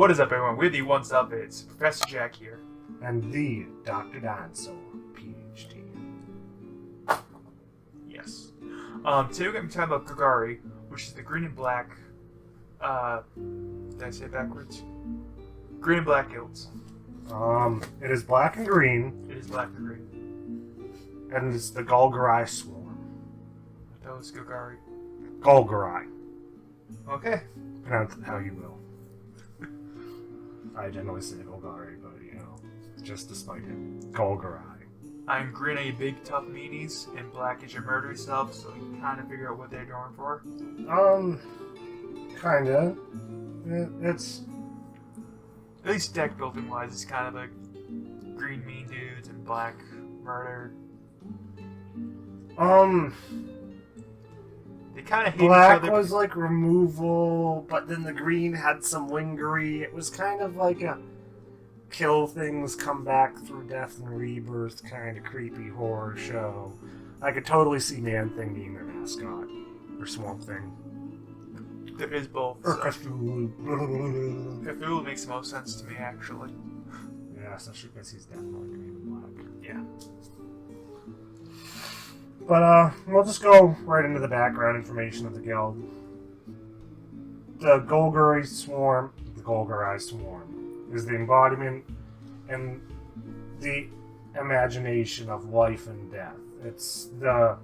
What is up, everyone? We're the Ones Up. It's Professor Jack here. And the Dr. Dinosaur, PhD. Yes. Today we're going to be talking about Golgari, which is the green and black... did I say it backwards? Green and black guilds. It is black and green. It is black and green. And it's the Golgari swarm. That was Golgari. Golgari. Okay. Pronounce it how you will. I generally say Golgari, but just despite it. Golgari. I'm green are your big tough meanies, and black is your murdery self, so you can kind of figure out what they're going for. Kinda. It's... At least deck building wise, it's kind of like green mean dudes and black murder. They kind of hate black each other. was like removal, but then the green had some lingering. It was kind of like a kill things, come back through death and rebirth kind of creepy horror show. I could totally see Man-Thing being their mascot. Or Swamp Thing. There is both. Or So. Cthulhu. Cthulhu makes the most sense to me, actually. Yeah, especially because he's definitely green and black. Yeah. But, we'll just go right into the background information of the guild. The Golgari Swarm, is the embodiment and the imagination of life and death. It's the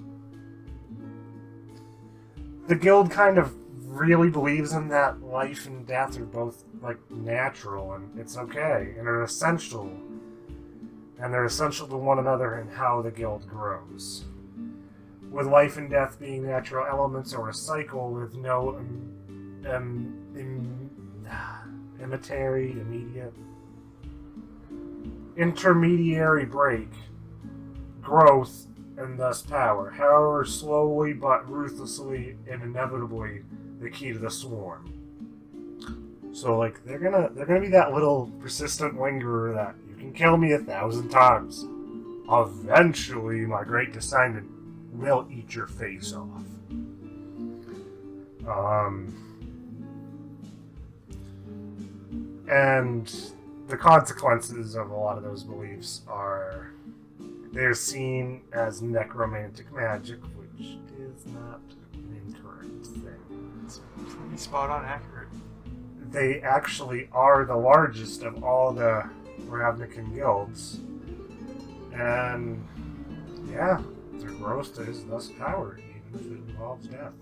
guild kind of really believes in that life and death are both, like, natural and it's okay, and are essential. And they're essential to one another in how the guild grows. With life and death being natural elements or a cycle with no intermediary break, growth, and thus power. However, slowly but ruthlessly and inevitably, the key to the swarm. So, like, they're gonna be that little persistent lingerer that you can kill me 1,000 times. Eventually, my great descendant will eat your face off. And the consequences of a lot of those beliefs are they're seen as necromantic magic, which is not an incorrect thing. It's pretty spot on accurate. They actually are the largest of all the Ravnican guilds. And yeah, their growth is thus power, even if it involves death.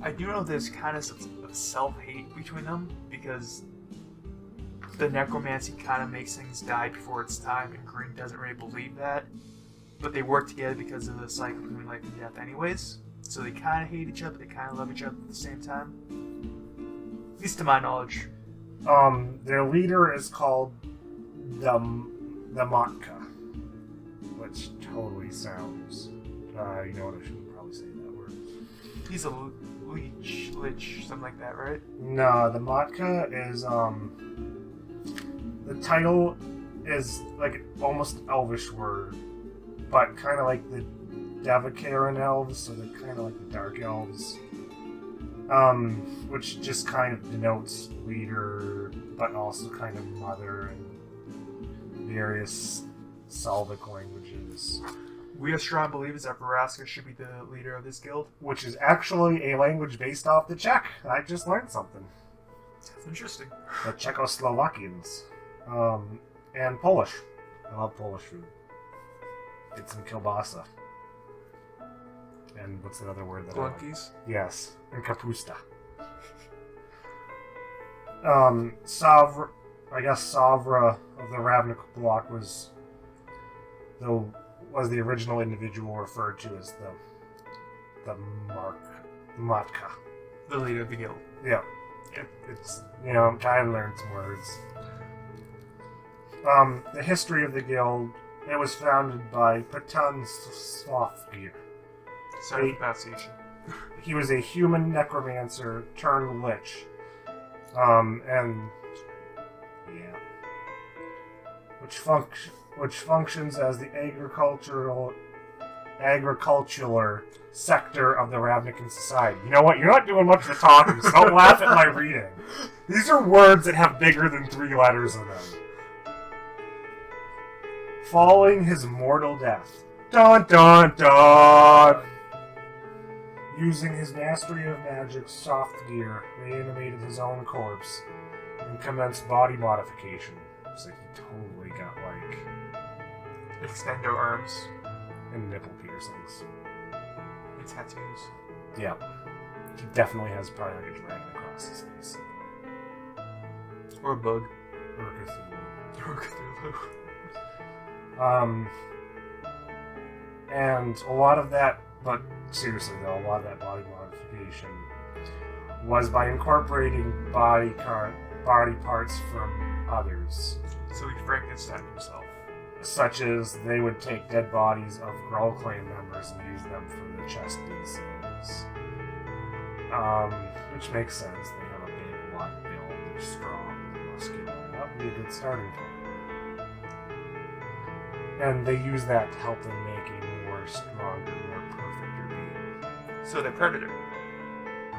I do know there's kind of some self-hate between them, because the necromancy kind of makes things die before its time, and Green doesn't really believe that. But they work together because of the cycle between life and death anyways. So they kind of hate each other, they kind of love each other at the same time. At least to my knowledge. Their leader is called the Matka, which totally sounds, you know what, I shouldn't probably say that word. He's a lich, something like that, right? No, the Matka is, the title is like almost elvish word, but kind of like the Devakaran elves, so they're kind of like the dark elves. Which just kind of denotes leader, but also kind of mother and various Slavic languages. We are strong believers that Varaska should be the leader of this guild. Which is actually a language based off the Czech. I just learned something. That's interesting. The Czechoslovakians. And Polish. I love Polish food. It's in kielbasa. And what's the other word that Glunkies? Yes, and kapusta. Savra of the Ravnik block was the original individual referred to as the Matka. The leader of the guild. Yeah. It's, I'm trying to learn some words. The history of the guild, it was founded by Patan Slavgir. Sorry for pronunciation. He was a human necromancer turned lich. And yeah. Which functions as the agricultural agricultural sector of the Ravnican society. You know what? You're not doing much of the talking, so don't laugh at my reading. These are words that have bigger than 3 letters in them. Following his mortal death. Dun dun dun! Using his mastery of magic's soft gear, reanimated his own corpse and commenced body modification. So he totally got, like... Extendo arms. And nipple piercings. And tattoos. Yep. He definitely has probably like a dragon across his face. Or a bug. Or a Cthulhu. Or a Cthulhu. And a lot of that, but seriously though, a lot of that body modification was by incorporating body parts from others. So he Frankenstein himself. Such as they would take dead bodies of Gruul clan members and use them for the chest pieces. Which makes sense. They have a big, wide build, they're strong, they're muscular. That would be a good starting point. And they use that to help them make a more stronger, more perfecter being. So they're Predator.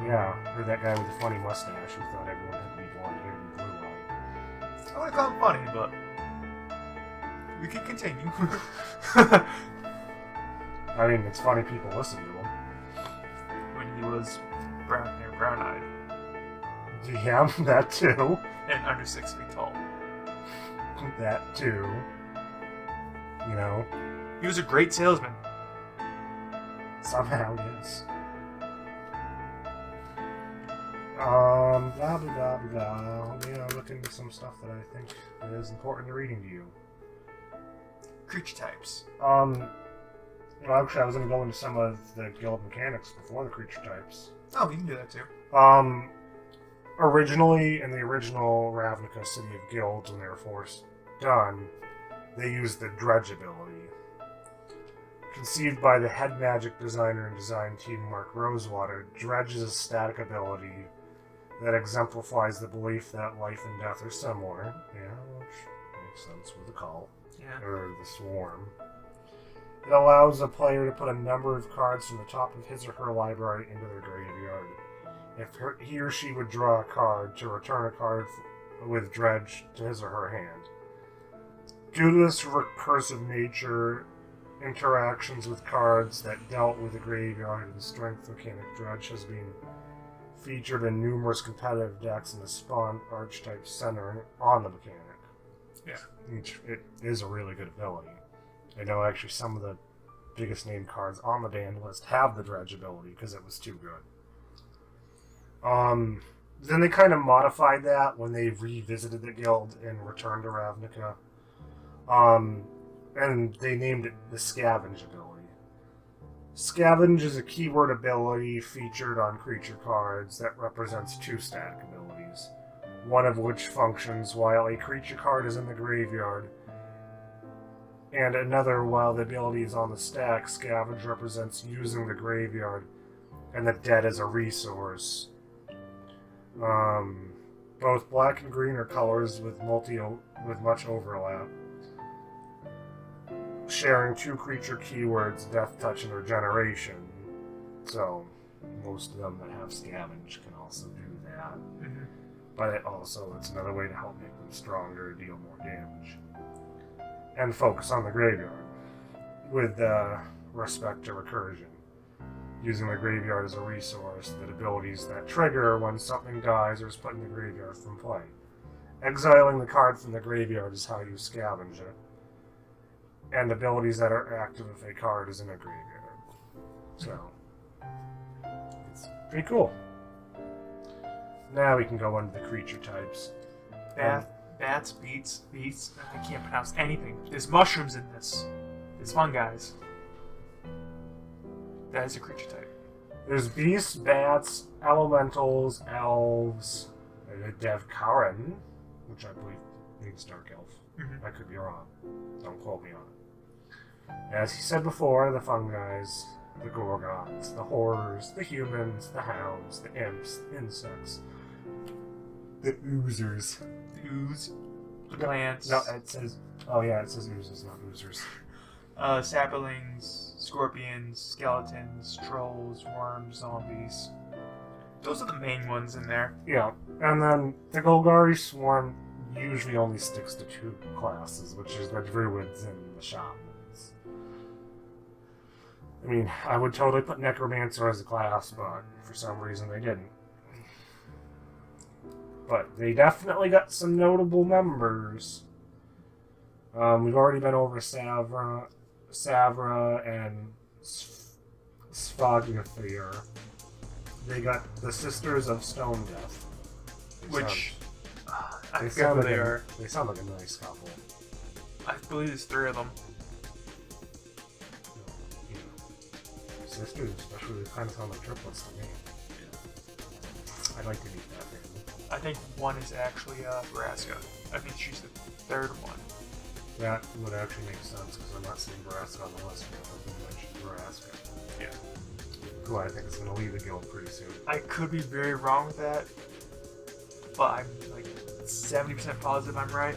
Yeah, or that guy with the funny mustache who thought everyone had to be blonde haired and blue eyed. I wouldn't call him funny, but we can continue. I mean, it's funny people listen to him. When he was brown hair, brown eyed. Yeah, that too. And under 6 feet tall. That too. You know? He was a great salesman. Somehow, yes. Blah, blah, blah, blah. Yeah, I'll look into some stuff that I think is important to reading to you. Creature types. Well, actually, I was going to go into some of the guild mechanics before the creature types. Oh, you can do that too. Originally, in the original Ravnica City of Guilds, when they were forced done, they used the Dredge ability. Conceived by the head magic designer and design team Mark Rosewater, Dredge is a static ability that exemplifies the belief that life and death are similar. Yeah, which makes sense with the cult. Yeah. Or the swarm. It allows a player to put a number of cards from the top of his or her library into their graveyard. If he or she would draw a card, to return a card with Dredge to his or her hand. Due to this recursive nature, interactions with cards that dealt with the graveyard and strength mechanic Dredge has been featured in numerous competitive decks in the Spawn archetype centering on the mechanic. Yeah. It is a really good ability. I know actually some of the biggest named cards on the banned list have the Dredge ability because it was too good. Then they kind of modified that when they revisited the guild and returned to Ravnica. And they named it the Scavenge ability. Scavenge is a keyword ability featured on creature cards that represents 2 static abilities, one of which functions while a creature card is in the graveyard, and another while the ability is on the stack. Scavenge represents using the graveyard, and the dead as a resource. Both black and green are colors with much overlap, sharing 2 creature keywords, Death Touch and Regeneration. So, most of them that have Scavenge can also do that. Mm-hmm. But it's another way to help make them stronger, deal more damage. And focus on the graveyard, with respect to recursion. Using the graveyard as a resource, that abilities that trigger when something dies or is put in the graveyard from play. Exiling the card from the graveyard is how you scavenge it. And abilities that are active if a card is in a graveyard. So, it's pretty cool. Now we can go into the creature types. Bats, beasts. I can't pronounce anything. There's mushrooms in this. There's fungi. That is a creature type. There's beasts, bats, elementals, elves, Devkarin, which I believe means dark elf. Mm-hmm. I could be wrong. Don't quote me on it. As he said before, the fungi, the gorgons, the horrors, the humans, the hounds, the imps, the insects, the oozers. The ooze. The plants. No, it says... Oh yeah, it says oozes, not oozers. Saplings, scorpions, skeletons, trolls, worms, zombies. Those are the main ones in there. Yeah, and then the Golgari swarm usually only sticks to 2 classes, which is the druids and the shamans. I mean, I would totally put necromancer as a class, but for some reason they didn't. But they definitely got some notable members. We've already been over Savra and Svagnafir. They got the Sisters of Stone Death. Which, I They forget sound who like they a- are. They sound like a nice couple. I believe there's 3 of them. You know, sisters, especially, they kind of sound like triplets to me. I'd like to meet that family. I think one is actually Vraska. I think she's the 3rd one. That would actually make sense because I'm not seeing Vraska on the list because I've been mentioned Vraska. Yeah. Who I think is going to leave the guild pretty soon. I could be very wrong with that, but I'm like 70% positive I'm right.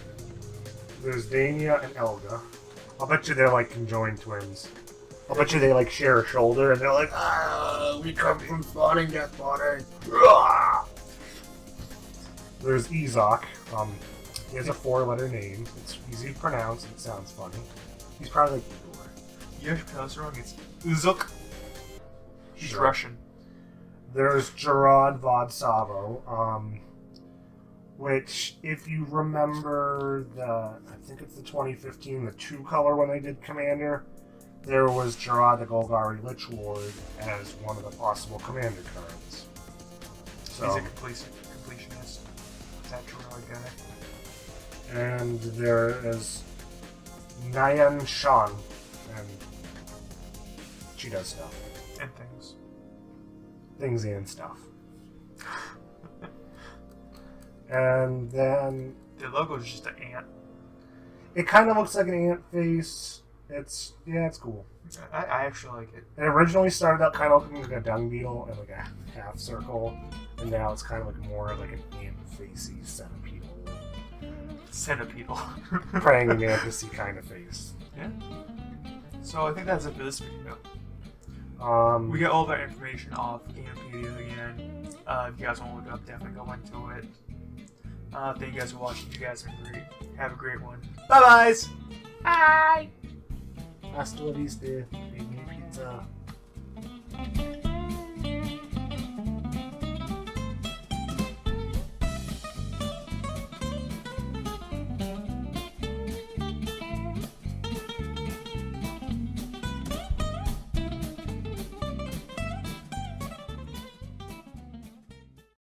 There's Dania and Elga. I'll bet you they're like conjoined twins. I'll bet you they like share a shoulder and they're like, we come from spawning death body. There's Ezok. He has a 4-letter name. It's easy to pronounce and it sounds funny. He's probably like Igor. You actually pronounced it wrong. It's Uzuk. He's Sure. Russian. There's Gerard Vodsavo, which, if you remember I think it's the 2015, the 2-color when they did Commander, there was Gerard the Golgari Lich Lord as one of the possible Commander cards. So, He's a completionist. Naturally guy. and there is Nyan Shan, and she does stuff. And things. Things and stuff. And then The logo is just an ant. it kind of looks like an ant face. It's cool. I actually like it. It originally started out kind of looking like a dung beetle and like a half circle, and now it's kind of like more like an ant facey centipedal, Centipedal. praying mantis-y kind of face. Yeah. So I think that's it for this video. Um, We get all that information off Gamepedia again. If you guys want to look it up, definitely go into it. Thank you guys for watching. You guys have been great. Have a great one. Bye-byes! Bye! Hasta la vista, baby pizza.